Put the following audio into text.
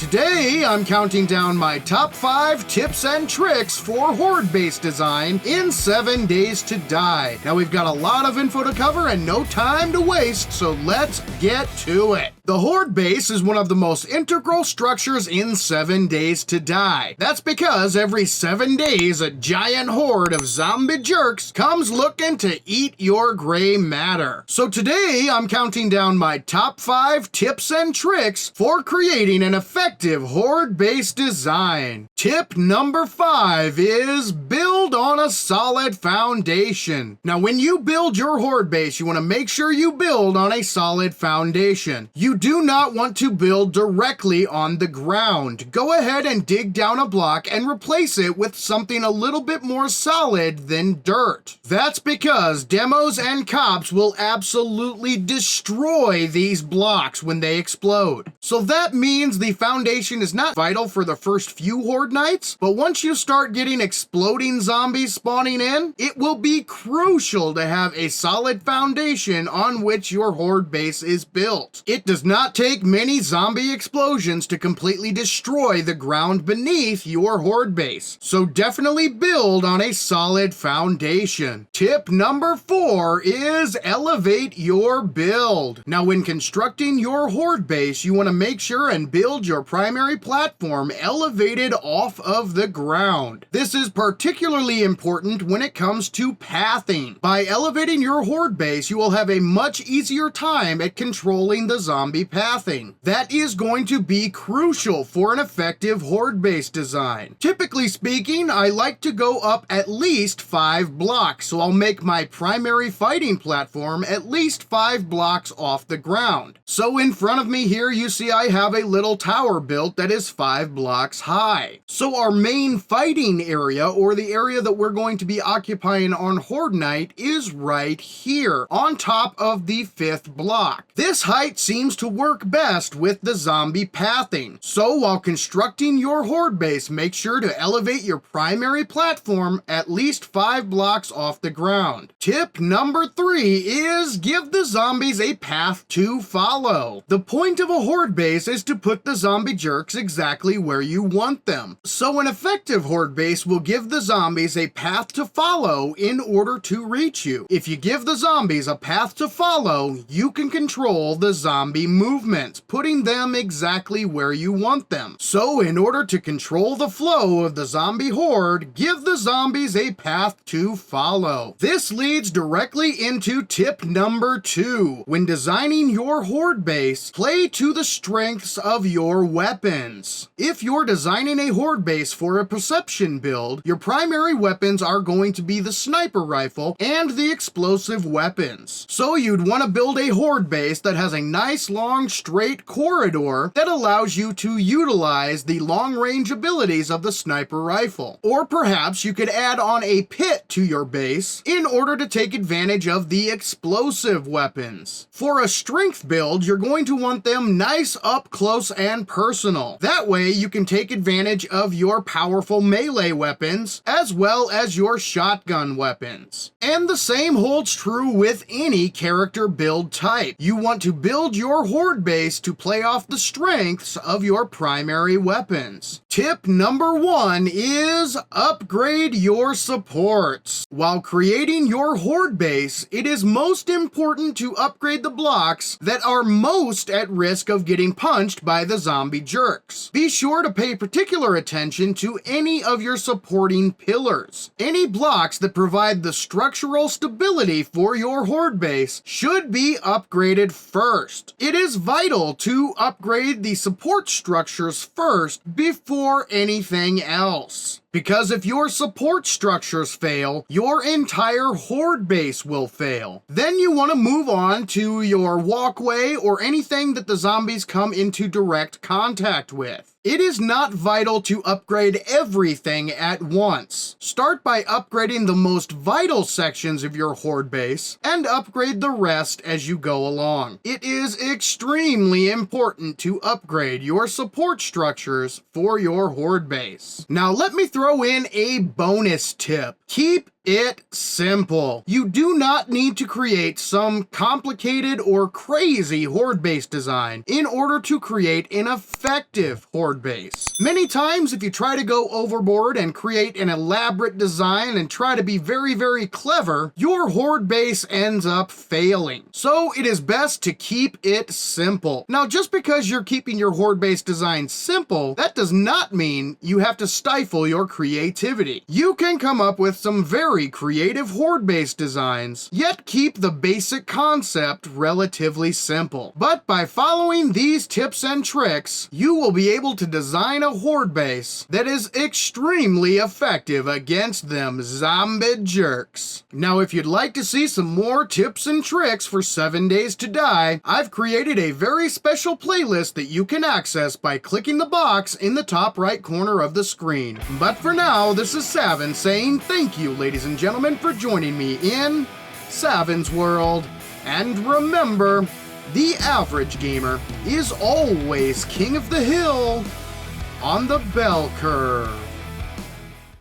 Today, I'm counting down my top 5 tips and tricks for Horde base design in 7 Days to Die. Now, we've got a lot of info to cover and no time to waste, so let's get to it. The Horde base is one of the most integral structures in 7 Days to Die. That's because every 7 days, a giant horde of zombie jerks comes looking to eat your gray matter. So today, I'm counting down my top 5 tips and tricks for creating an effective Horde base design. Tip number 5 is build on a solid foundation. Now, when you build your Horde base, you want to make sure you build on a solid foundation. You do not want to build directly on the ground. Go ahead and dig down a block and replace it with something a little bit more solid than dirt. That's because demos and cops will absolutely destroy these blocks when they explode. So that means the foundation is not vital for the first few Horde nights, but once you start getting exploding zombies spawning in, it will be crucial to have a solid foundation on which your Horde base is built. It does not take many zombie explosions to completely destroy the ground beneath your Horde base, so definitely build on a solid foundation. Tip number 4 is elevate your build. Now, when constructing your Horde base, you want to make sure and build your primary platform elevated off of the ground. This is particularly important when it comes to pathing. By elevating your Horde base, you will have a much easier time at controlling the zombie pathing. That is going to be crucial for an effective Horde base design. Typically speaking, I like to go up at least 5 blocks, so I'll make my primary fighting platform at least 5 blocks off the ground. So in front of me here, you see I have a little tower built that is 5 blocks high. So our main fighting area, or the area that we're going to be occupying on Horde night, is right here, on top of the 5th block. This height seems to work best with the zombie pathing. So while constructing your Horde base, make sure to elevate your primary platform at least 5 blocks off the ground. Tip number 3 is give the zombies a path to follow. The point of a Horde base is to put the zombie jerks exactly where you want them. So an effective Horde base will give the zombies a path to follow in order to reach you. If you give the zombies a path to follow, you can control the zombie movements, putting them exactly where you want them. So in order to control the flow of the zombie horde, give the zombies a path to follow. This leads directly into tip number 2. When designing your Horde base, play to the strengths of your weapons. If you're designing a Horde base for a perception build, your primary weapons are going to be the sniper rifle and the explosive weapons. So you'd want to build a Horde base that has a nice long straight corridor that allows you to utilize the long range abilities of the sniper rifle. Or perhaps you could add on a pit to your base in order to take advantage of the explosive weapons. For a strength build, you're going to want them nice up close and personal. That way you can take advantage of your powerful melee weapons as well as your shotgun weapons. And the same holds true with any character build type. You want to build your Horde base to play off the strengths of your primary weapons. Tip number 1 is upgrade your supports. While creating your Horde base, it is most important to upgrade the blocks that are most at risk of getting punched by the zombie jerks. Be sure to pay particular attention to any of your supporting pillars. Any blocks that provide the structural stability for your Horde base should be upgraded first. It is vital to upgrade the support structures first before anything else. Because if your support structures fail, your entire Horde base will fail. Then you want to move on to your walkway or anything that the zombies come into direct contact with. It is not vital to upgrade everything at once. Start by upgrading the most vital sections of your Horde base and upgrade the rest as you go along. It is extremely important to upgrade your support structures for your Horde base. Now let me throw in a bonus tip. Keep it simple. You do not need to create some complicated or crazy horde-based design in order to create an effective horde base. Many times, if you try to go overboard and create an elaborate design and try to be very, very clever, your horde base ends up failing. So it is best to keep it simple. Now, just because you're keeping your horde-based design simple, that does not mean you have to stifle your creativity. You can come up with some very creative horde-based designs, yet keep the basic concept relatively simple. But by following these tips and tricks, you will be able to design a horde base that is extremely effective against them zombie jerks. Now, if you'd like to see some more tips and tricks for 7 Days to Die, I've created a very special playlist that you can access by clicking the box in the top right corner of the screen. But for now, this is Saven saying thank you, ladies and gentlemen, for joining me in Saven's World. And remember, the average gamer is always king of the hill on the bell curve.